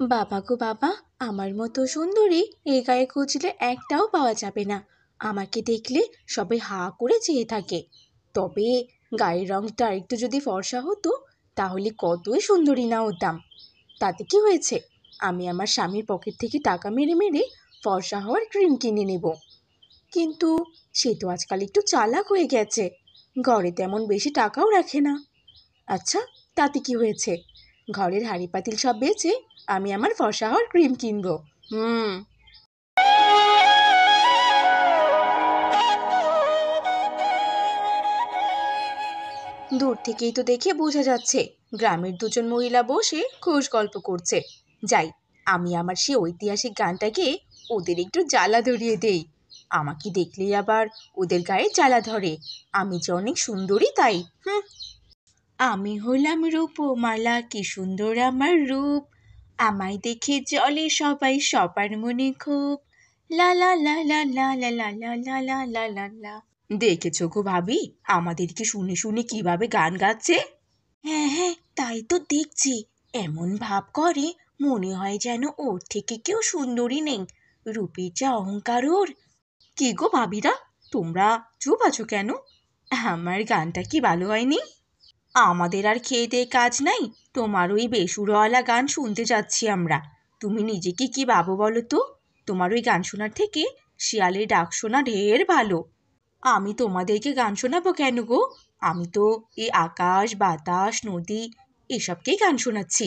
বাবা গো বাবা, আমার মতো সুন্দরী এই গায়ে খুঁজলে একটাও পাওয়া যাবে না। আমাকে দেখলে সবাই হাঁ করে চেয়ে থাকে। তবে গায়ের রংটা একটু যদি ফর্সা হতো তাহলে কতই সুন্দরী না হতাম। তাতে কি হয়েছে, আমি আমার স্বামীর পকেট থেকে টাকা মেরে মেরে ফর্সা হওয়ার ক্রিম কিনে নেব। কিন্তু সে তো আজকাল একটু চালাক হয়ে গেছে, ঘরে তেমন বেশি টাকাও রাখে না। আচ্ছা, তাতে কি হয়েছে, ঘরের হাঁড়ি পাতিল সব বেচে আমি আমার ফর্সা হওয়ার ক্রিম কিনবো। হুম। দূর থেকেই তো দেখে বোঝা যাচ্ছে গ্রামের দুজন মহিলা বসে খোশ গল্প করছে। যাই, আমি আমার সেই ঐতিহাসিক গানটা গেয়ে ওদের একটু জ্বালা ধরিয়ে দেই। আমাকে দেখলেই আবার ওদের গায়ে জ্বালা ধরে, আমি যে অনেক সুন্দরী তাই। হুম। আমি হলাম রূপমালা, কি সুন্দর আমার রূপ, আমায় দেখে জলে সবাই, সবার মনে খুব। লা লা লা লা লা লা লা লা লা লা লা লা লা। দেখেছো গো ভাবি, আমাদেরকে শুনে শুনে কিভাবে গান গাচ্ছে। হ্যাঁ হ্যাঁ, তাই তো দেখছি। এমন ভাব করে মনে হয় যেন ওর থেকে কেউ সুন্দরী নেই, রূপের যা অহংকার ওর। কি গো ভাবিরা, তোমরা চুপ আছো কেন? আমার গানটা কি ভালো হয়নি? আমাদের আর খেয়ে দেয়ে কাজ নাই, তোমার ওই বেসুরওয়ালা গান শুনতে যাচ্ছি আমরা। তুমি নিজেকে কি ভাবো বলো তো? তোমার ওই গান শোনার থেকে শিয়ালের ডাক শোনা ঢের ভালো। আমি তোমাদেরকে গান শোনাবো কেন গো? আমি তো এই আকাশ বাতাস নদী এসবকেই গান শোনাচ্ছি।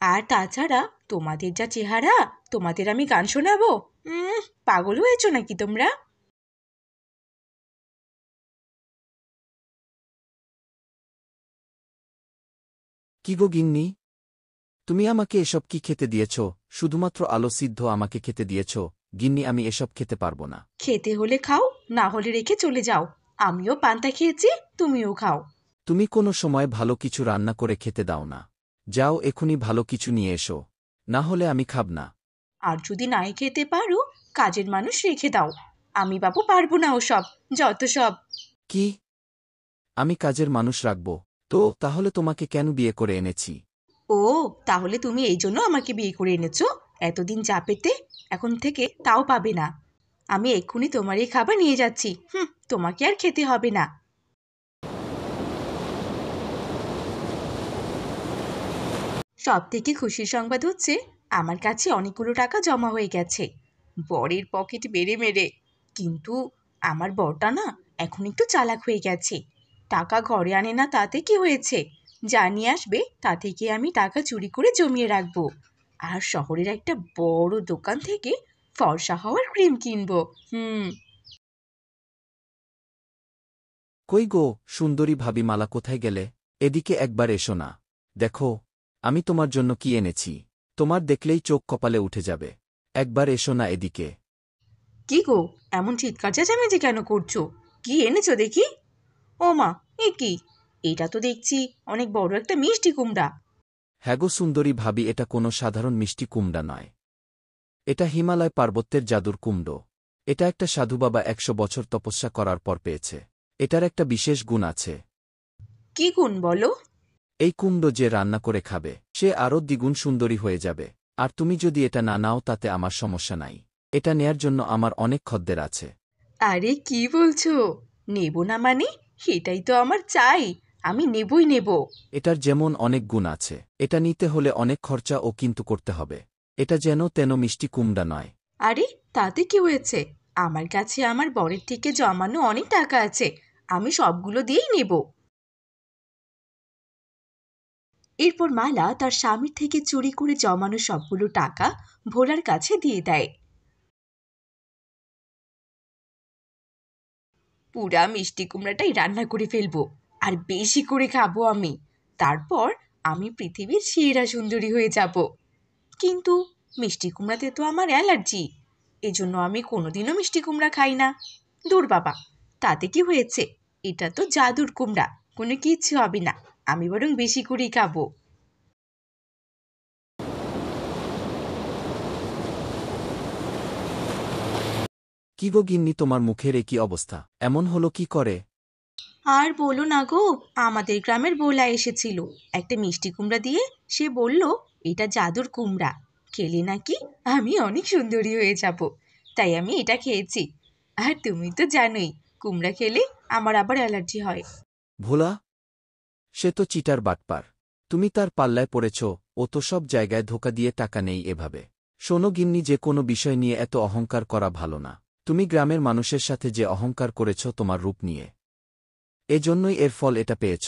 আর তাছাড়া তোমাদের যা চেহারা, তোমাদের আমি গান শোনাবো? পাগল হয়েছো নাকি তোমরা? কি গো গিন্নি, তুমি আমাকে এসব কি খেতে দিয়েছ? শুধুমাত্র আলো সিদ্ধ আমাকে খেতে দিয়েছ। গিন্নি, আমি এসব খেতে পারবো না। খেতে হলে খাও, না হলে রেখে চলে যাও। আমিও পান্তা খেয়েছি, তুমিও খাও। তুমি কোনো সময় ভালো কিছু রান্না করে খেতে দাও না। যাও, এখুনি ভালো কিছু নিয়ে এসো, না হলে আমি খাব না। আর যদি নাই খেতে পারো, কাজের মানুষ রেখে দাও। আমি বাবু পারবো না ওসব, যত সব। কি? আমি কাজের মানুষ রাখব? তো তাহলে তোমাকে কেন বিয়ে করে এনেছি? ও, তাহলে তুমি এই জন্য আমাকে বিয়ে করে এনেছো? এতদিন যা পেতে এখন থেকে তাও পাবে না। আমি এক্ষুনি তোমার এই খাবার নিয়ে যাচ্ছি। তোমাকে আর খেতে হবে না। সব থেকে খুশির সংবাদ হচ্ছে আমার কাছে অনেকগুলো টাকা জমা হয়ে গেছে, বরের পকেট বেড়ে মেরে। কিন্তু আমার বরটা না এখন একটু চালাক হয়ে গেছে। টাকা ঘরে আনে না তাতে কি হয়েছে, যা নিয়ে আসবে তা থেকে আমি টাকা চুরি করে জমিয়ে রাখবো। আর শহরের একটা বড় দোকান থেকে ফর্সা হওয়ার ক্রিম কিনবো। হুম। কই গো সুন্দরী ভাবি মালা, কোথায় গেলে? এদিকে একবার এসো না। দেখো, আমি তোমার জন্য কি এনেছি। তোমার দেখলেই চোখ কপালে উঠে যাবে। একবার এসো না এদিকে। কি গো, এমন চিৎকার চেঁচামেচি কেন করছো? কি এনেছো দেখি? ও মা, এ কি? এটা তো দেখছি অনেক বড় একটা মিষ্টি কুমড়া। হ্যাঁ গো সুন্দরী ভাবি, এটা কোনো সাধারণ মিষ্টি কুমড়া নয়। এটা হিমালয় পার্বত্যের জাদুর কুমড়ো। এটা একটা সাধু বাবা ১০০ বছর তপস্যা করার পর পেয়েছে। এটার একটা বিশেষ গুণ আছে। কি গুণ বলো? এই কুমড়ো যে রান্না করে খাবে সে আরও দ্বিগুণ সুন্দরী হয়ে যাবে। আর তুমি যদি এটা না নাও তাতে আমার সমস্যা নাই। এটা নেয়ার জন্য আমার অনেক খদ্দের আছে। আরে কি বলছো? নেব না মানে? এটাই তো আমার চাই, আমি নেবই নেব। এটার যেমন অনেক গুণ আছে, এটা নিতে হলে অনেক খরচা ও কিন্তু করতে হবে। এটা যেন তেন মিষ্টি কুমড়া নয়। আরে, তাতে কি হয়েছে? আমার কাছে আমার বরের থেকে জমানো অনেক টাকা আছে, আমি সবগুলো দিয়েই নেব। এরপর মালা তার স্বামীর থেকে চুরি করে জমানো সবগুলো টাকা ভোলার কাছে দিয়ে দেয়। পুরা মিষ্টি কুমড়াটাই রান্না করে ফেলবো, আর বেশি করে খাবো আমি। তারপর আমি পৃথিবীর সেরা সুন্দরী হয়ে যাব। কিন্তু মিষ্টি কুমড়াতে তো আমার অ্যালার্জি, এজন্য আমি কোনোদিনও মিষ্টি কুমড়া খাই না। দূর বাবা, তাতে কি হয়েছে, এটা তো জাদুর কুমড়া, কোনো কিচ্ছু হবে না, আমি বরং বেশি করেই খাবো। কি গো গিন্নি, তোমার মুখের এ কি অবস্থা? এমন হলো কি করে? আর বলো না গো, আমাদের গ্রামের বোলা এসেছিল একটা মিষ্টি কুমড়া দিয়ে। সে বলল এটা জাদুর কুমড়া, খেলে নাকি আমি অনেক সুন্দরী হয়ে যাব, তাই আমি এটা খেয়েছি। আর তুমি তো জানোই কুমড়া খেলে আমার আবার অ্যালার্জি হয়। ভোলা, সে তো চিটার বাটপার। তুমি তার পাল্লায় পড়েছ। ও তো সব জায়গায় ধোকা দিয়ে টাকা নেই এভাবে। শোনো গিন্নি, যে কোনো বিষয় নিয়ে এত অহংকার করা ভালো না। তুমি গ্রামের মানুষের সাথে যে অহংকার করেছ তোমার রূপ নিয়ে, এজন্যই এর ফল এটা পেয়েছ।